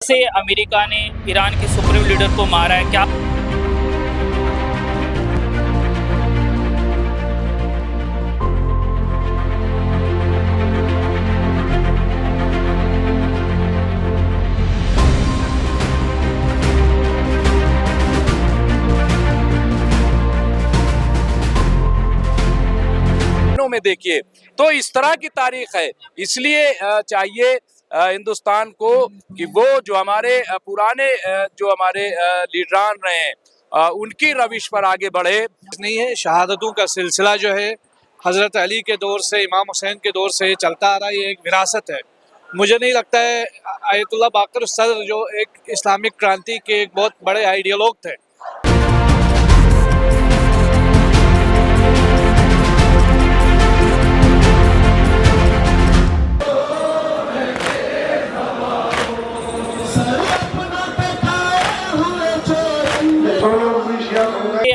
से अमेरिका ने ईरान के सुप्रीम लीडर को मारा है, क्या में देखिए तो इस तरह की तारीख है। इसलिए चाहिए हिंदुस्तान को कि वो जो हमारे पुराने जो हमारे लीडरान रहे हैं उनकी रविश पर आगे बढ़े। नहीं है, शहादतों का सिलसिला जो है हजरत अली के दौर से, इमाम हुसैन के दौर से चलता आ रहा है। ये एक विरासत है। मुझे नहीं लगता है आयतुल्लाह बाकर सदर जो एक इस्लामिक क्रांति के एक बहुत बड़े आइडियोलॉग थे।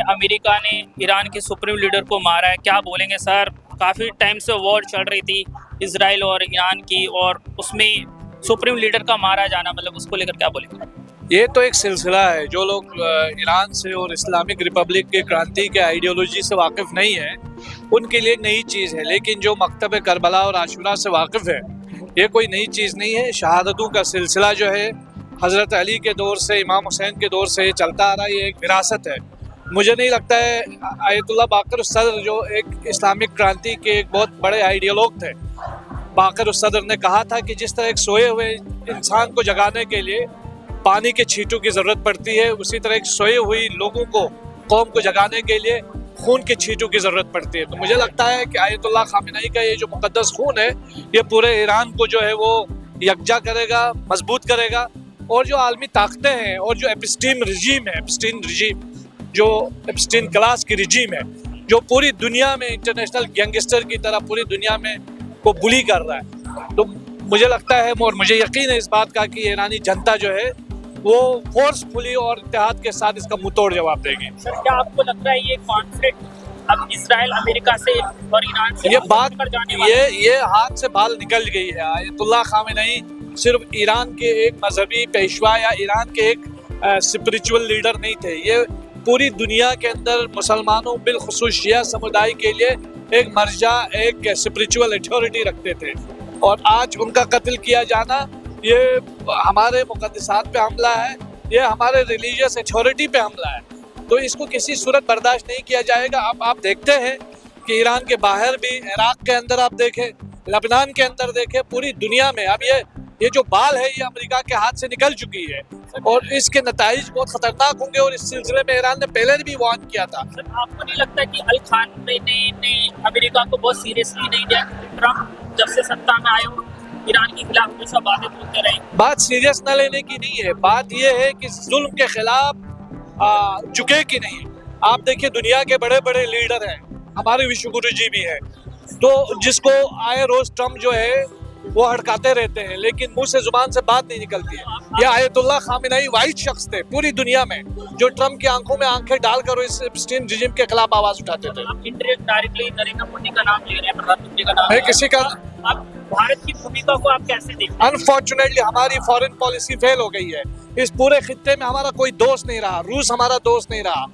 अमेरिका ने ईरान के सुप्रीम लीडर को मारा है, क्या बोलेंगे सर? काफ़ी टाइम से वॉर चल रही थी इजराइल और ईरान की, और उसमें सुप्रीम लीडर का मारा जाना, मतलब उसको लेकर क्या बोलेंगे? ये तो एक सिलसिला है। जो लोग ईरान से और इस्लामिक रिपब्लिक के क्रांति के आइडियोलॉजी से वाकिफ़ नहीं है उनके लिए नई चीज़ है, लेकिन जो मकतब करबला और आशुरा से वाकिफ़ है ये कोई नई चीज़ नहीं है। शहादतों का सिलसिला जो है हज़रत अली के दौर से, इमाम हुसैन के दौर से चलता आ रहा है। ये एक विरासत है। मुझे नहीं लगता है आयतुल्लाह बाकर सदर जो एक इस्लामिक क्रांति के एक बहुत बड़े आइडियोलॉग थे। बाकर सदर ने कहा था कि जिस तरह एक सोए हुए इंसान को जगाने के लिए पानी के छींटों की ज़रूरत पड़ती है, उसी तरह एक सोए हुई लोगों को, कौम को जगाने के लिए खून के छींटों की ज़रूरत पड़ती है। तो मुझे लगता है कि आयतुल्लाह खामेनी का ये जो मुक़द्दस खून है ये पूरे ईरान को जो है वो यकजा करेगा, मजबूत करेगा। और जो आलमी ताकतें हैं और जो एपिस्टीन रिजीम जो एपिस्टीन क्लास की रिजीम है जो पूरी दुनिया में इंटरनेशनल गैंगस्टर की तरह पूरी दुनिया में को बुली कर रहा है, तो मुझे लगता है और मुझे यकीन है इस बात का कि ईरानी जनता जो है वो फोर्सफुली और इत्तेहाद के साथ इसका मुंहतोड़ जवाब देगी। सर, क्या आपको लगता है ये कॉन्फ्लिक्ट अब इजराइल अमेरिका से और ईरान से ये बात पर जाने वाला है? ये हाथ से बाल निकल गई है। आयतुल्लाह खामेनी सिर्फ ईरान के एक मजहबी पेशवा या ईरान के एक स्पिरिचुअल लीडर नहीं थे। ये पूरी दुनिया के अंदर मुसलमानों बिलखुसूस शिया समुदाय के लिए एक मर्जा, एक स्पिरिचुअल अथॉरिटी रखते थे, और आज उनका कत्ल किया जाना ये हमारे मुक़द्दसात पे हमला है, ये हमारे रिलीजियस अथॉरिटी पे हमला है। तो इसको किसी सूरत बर्दाश्त नहीं किया जाएगा। अब आप देखते हैं कि ईरान के बाहर भी, इराक के अंदर आप देखें, लेबनान के अंदर देखें, पूरी दुनिया में अब ये जो बाल है ये अमेरिका के हाथ से निकल चुकी है और इसके नताइज बहुत खतरनाक होंगे। और इस सिलसिले में ईरान ने पहले भी वार्न किया था। सर, आपको नहीं लगता कि अल खामेनी ने अमेरिका को बहुत सीरियसली नहीं लिया? ट्रम्प जब से सत्ता में आए हो ईरान के खिलाफ हमेशा बातें बोलते रहे। बात सीरियस न लेने की नहीं है, बात ये है कि जुल्म के खिलाफ झुके कि नहीं। आप देखिए दुनिया के बड़े बड़े लीडर हैं, हमारे विश्व गुरु जी भी हैं, तो जिसको आए रोज ट्रम्प जो है वो हड़काते रहते हैं, लेकिन मुंह से जुबान से बात नहीं निकलती है। ये आयतुल्लाह खामेनी वाहिद शख्स थे पूरी दुनिया में जो ट्रम्प की आंखों में आंखें डालकर इस एपिस्टीन रिजीम के खिलाफ आवाज उठाते थे। आप डायरेक्टली नरेंद्र मोदी का नाम ले रहे हैं, प्रधानमंत्री का नाम मैं किसी का आप भारत की भूमिका को आप कैसे देखते हैं? अनफॉर्चुनेटली हमारी फॉरेन पॉलिसी फेल हो गई है। इस पूरे खित्ते में हमारा कोई दोस्त नहीं रहा। रूस हमारा दोस्त नहीं रहा।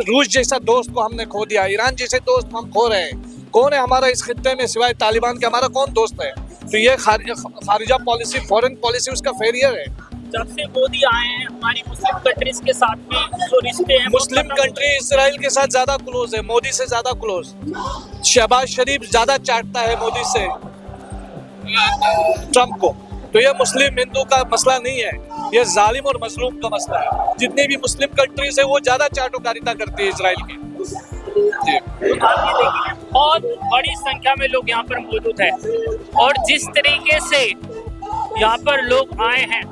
रूस जैसा दोस्त को हमने खो दिया। ईरान जैसे दोस्त हम खो रहे हैं। कौन है हमारा इस खित्ते में सिवाय तालिबान के? हमारा कौन दोस्त है? तो ये खारिजा पॉलिसी, फॉरेन पॉलिसी उसका फेलियर है। जब से मोदी आए हैं हमारी मुस्लिम कंट्रीज के साथ में जो रिश्ते हैं, मुस्लिम कंट्री इसराइल के साथ ज्यादा क्लोज है, मोदी से ज्यादा क्लोज। शहबाज शरीफ ज्यादा चाटता है मोदी से ट्रम्प को। तो ये मुस्लिम हिंदू का मसला नहीं है, ये जालिम और मजलूम का मसला है। जितनी भी मुस्लिम कंट्रीज है वो ज्यादा चाटोकारिता करती है इसराइल की। तो आप ये देखिए बहुत बड़ी संख्या में लोग यहाँ पर मौजूद हैं, और जिस तरीके से यहाँ पर लोग आए हैं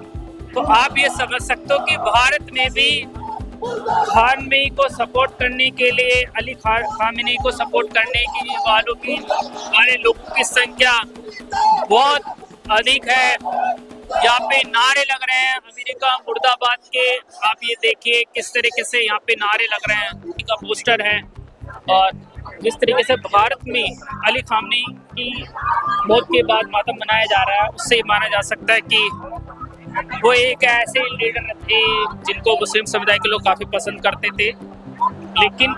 तो आप ये समझ सकते हो कि भारत में भी खामेनी को सपोर्ट करने के लिए, अली खामेनी को सपोर्ट करने के वाले लोगों की संख्या बहुत अधिक है। यहाँ पे नारे लग रहे हैं अमेरिका मुर्दाबाद के। आप ये देखिए किस तरीके से यहाँ पे नारे लग रहे हैं, का पोस्टर है। और जिस तरीके से भारत में अली खामेनी की मौत के बाद मातम मनाया जा रहा है, उससे माना जा सकता है कि वो एक ऐसे लीडर थे जिनको मुस्लिम समुदाय के लोग काफ़ी पसंद करते थे, लेकिन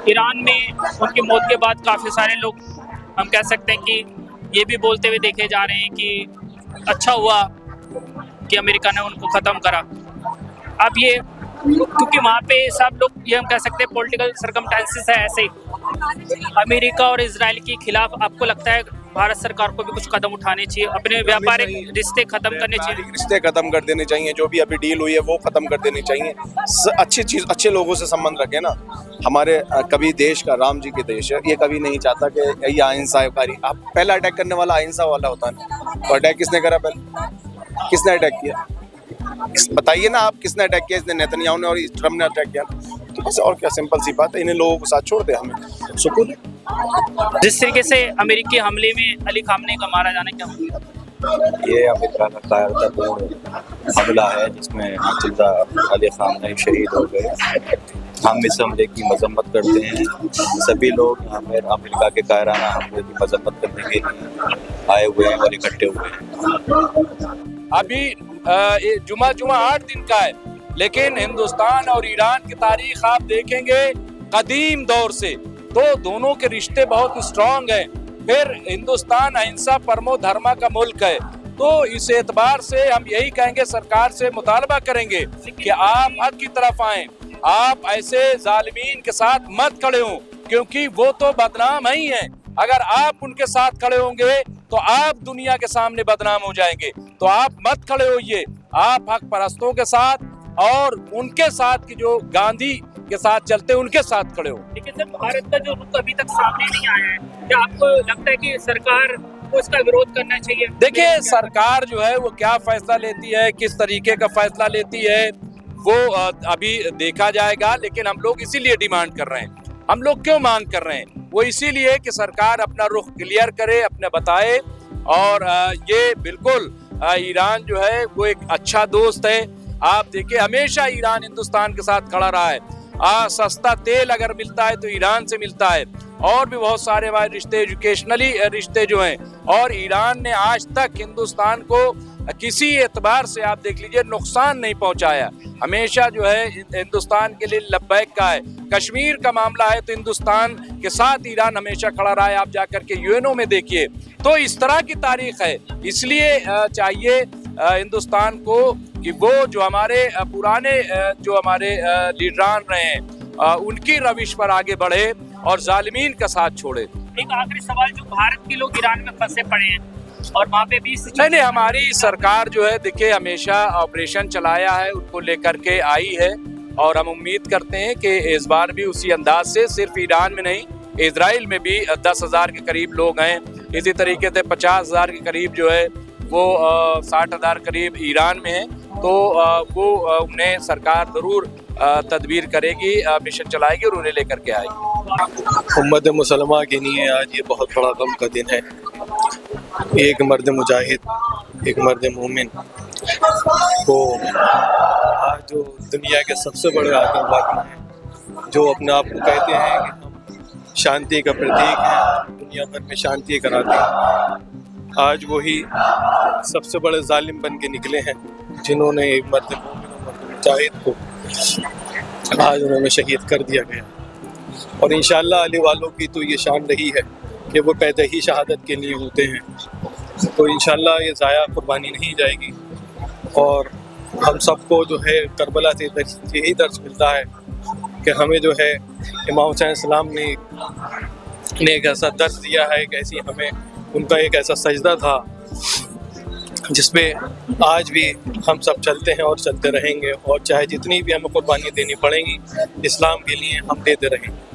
ईरान में उनकी मौत के बाद काफ़ी सारे लोग हम कह सकते हैं कि ये भी बोलते हुए देखे जा रहे हैं कि अच्छा हुआ कि अमेरिका ने उनको ख़त्म करा। अब ये क्योंकि वहाँ पे सब लोग ये हम कह सकते हैं पॉलिटिकल सर्कमस्टेंसेस है ऐसे, अमेरिका और इजराइल के खिलाफ आपको लगता है भारत सरकार को भी कुछ कदम उठाने चाहिए, अपने व्यापारिक रिश्ते खत्म करने चाहिए? रिश्ते खत्म कर देने चाहिए, जो भी अभी डील हुई है वो खत्म कर देनी चाहिए। अच्छी चीज, अच्छे लोगों से संबंध रखे ना। हमारे कभी देश का, राम जी के देश है, ये कभी नहीं चाहता कि ये अहिंसाकारी, आप पहला अटैक करने वाला अहिंसा वाला होता है। तो अटैक किसने करा? पहले किसने अटैक किया? बताइए ना आप, किसने अटैक किया? इसने नेतन्याहू ने और ट्रम्प ने अटैक किया। तो बस और क्या, सिंपल सी बात है, इन्हें लोगों को साथ छोड़ दे, हमें सुकून है। जिस तरीके से अमेरिकी हमले में अली खामनेई का मारा जाना, क्या मतलब? ये अमेरिका का कायरतापूर्ण हमला है जिसमें आतिजा अली खामनेई शहीद हो गए। हम इस हमले की मजम्मत करते हैं। सभी लोग यहाँ पर अमेरिका के कायराना हमले की मजम्मत करने के लिए आए हुए हैं और इकट्ठे हुए हैं। अभी जुमा 8 दिन का है, लेकिन हिंदुस्तान और ईरान की तारीख आप देखेंगे कदीम दौर से, तो दोनों के रिश्ते बहुत स्ट्रांग हैं। फिर हिंदुस्तान अहिंसा परमो धर्मा का मुल्क है, तो इस एतबार से हम यही कहेंगे, सरकार से मुतालबा करेंगे कि आप हक की तरफ आएं, आप ऐसे जालिमीन के साथ मत खड़े हों, क्योंकि वो तो बदनाम ही हैं। अगर आप उनके साथ खड़े होंगे तो आप दुनिया के सामने बदनाम हो जाएंगे। तो आप मत खड़े होइए, आप हक परस्तों के साथ और उनके साथ की जो गांधी के साथ चलते उनके साथ खड़े हो। लेकिन सर, भारत का जो रुख अभी तक सामने नहीं आया है, क्या आपको लगता है कि सरकार को इसका विरोध करना चाहिए? देखिए, सरकार जो है वो क्या फैसला लेती है, किस तरीके का फैसला लेती है, वो अभी देखा जाएगा। लेकिन हम लोग इसीलिए डिमांड कर रहे हैं। हम लोग क्यों मांग कर रहे हैं? वो इसीलिए कि सरकार अपना रुख क्लियर करे, अपने बताए। और ये बिल्कुल ईरान जो है वो एक अच्छा दोस्त है। आप देखिए, हमेशा ईरान हिंदुस्तान के साथ खड़ा रहा है। सस्ता तेल अगर मिलता है तो ईरान से मिलता है, और भी बहुत सारे हमारे रिश्ते, एजुकेशनली रिश्ते जो हैं। और ईरान ने आज तक हिंदुस्तान को किसी एतबार से आप देख लीजिए नुकसान नहीं पहुंचाया। हमेशा जो है हिंदुस्तान के लिए लब्बैक का है। कश्मीर का मामला है तो हिंदुस्तान के साथ ईरान हमेशा खड़ा रहा है। आप जाकर के यूएनओ में देखिए, तो इस तरह की तारीख है। इसलिए चाहिए हिंदुस्तान को कि वो जो हमारे पुराने जो हमारे लीडरान रहे हैं उनकी रविश पर आगे बढ़े और जालिमीन का साथ छोड़े। एक आखिरी सवाल, जो भारत के लोग ईरान में फंसे पड़े हैं और वहाँ पे भी नहीं, हमारी सरकार जो है देखिए हमेशा ऑपरेशन चलाया है, उनको लेकर के आई है। और हम उम्मीद करते हैं कि इस बार भी उसी अंदाज से, सिर्फ ईरान में नहीं, इजराइल में भी 10,000 के करीब लोग हैं। इसी तरीके से 50,000 के करीब जो है वो 60,000 करीब ईरान में है। तो वो उन्हें सरकार ज़रूर तदबीर करेगी, मिशन चलाएगी और उन्हें लेकर के आएगी। उम्मत मुसलमा के लिए आज ये बहुत बड़ा गम का दिन है। एक मर्द मुजाहिद, एक मर्द मोमिन को आज जो दुनिया के सबसे बड़े आतंकवादी हैं, जो अपने आप को कहते हैं कि हम शांति का प्रतीक हैं, दुनिया भर में शांति कराते हैं, आज वही सबसे बड़े जालिम बन के निकले हैं, जिन्होंने एक मर्द मोमिन और मर्द मुजाहिद को आज उन्होंने शहीद कर दिया गया। और इंशाअल्लाह अली वालों की तो ये शान रही है कि वो पैदा ही शहादत के लिए होते हैं। तो इंशाअल्लाह ये ज़ाया कुर्बानी नहीं जाएगी। और हम सबको जो है करबला से यही दर्स मिलता है कि हमें जो है इमाम हुसैन सलाम ने एक ऐसा दर्स दिया है, कि ऐसी हमें उनका एक ऐसा सजदा था जिसमें आज भी हम सब चलते हैं और चलते रहेंगे। और चाहे जितनी भी हमें कुर्बानी देनी पड़ेंगी इस्लाम के लिए, हम देते रहेंगे।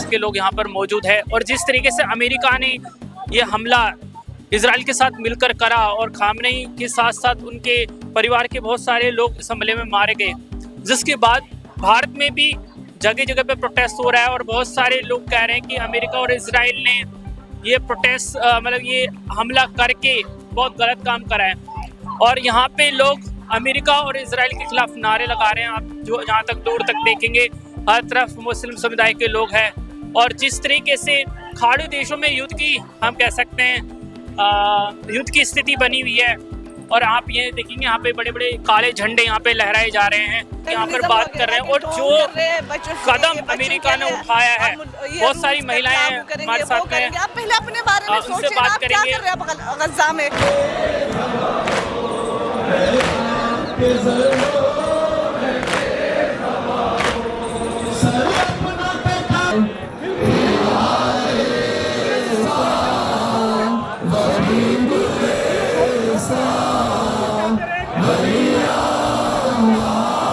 के लोग यहाँ पर मौजूद है। और जिस तरीके से अमेरिका ने ये हमला इजराइल के साथ मिलकर करा और खामनेई के साथ साथ उनके परिवार के बहुत सारे लोग इस हमले में मारे गए, जिसके बाद भारत में भी जगह जगह पे प्रोटेस्ट हो रहा है। और बहुत सारे लोग कह रहे हैं कि अमेरिका और इजराइल ने ये प्रोटेस्ट मतलब ये हमला करके बहुत गलत काम करा है। और यहाँ पे लोग अमेरिका और इजराइल के खिलाफ नारे लगा रहे हैं। आप जो जहाँ तक दूर तक देखेंगे हर तरफ मुस्लिम समुदाय के लोग हैं। और जिस तरीके से खाड़ी देशों में युद्ध की हम कह सकते हैं युद्ध की स्थिति बनी हुई है, और आप ये देखेंगे यहाँ पे बड़े बड़े काले झंडे यहाँ पे लहराए जा रहे हैं, यहाँ पर बात कर रहे हैं। और जो कदम अमेरिका ने उठाया है, बहुत सारी महिलाएं हमारे साथ हैं, आप पहले अपने बारे में उनसे सोचिए, बात आप क्या करेंगे। कर रहे हैं गज़ा में।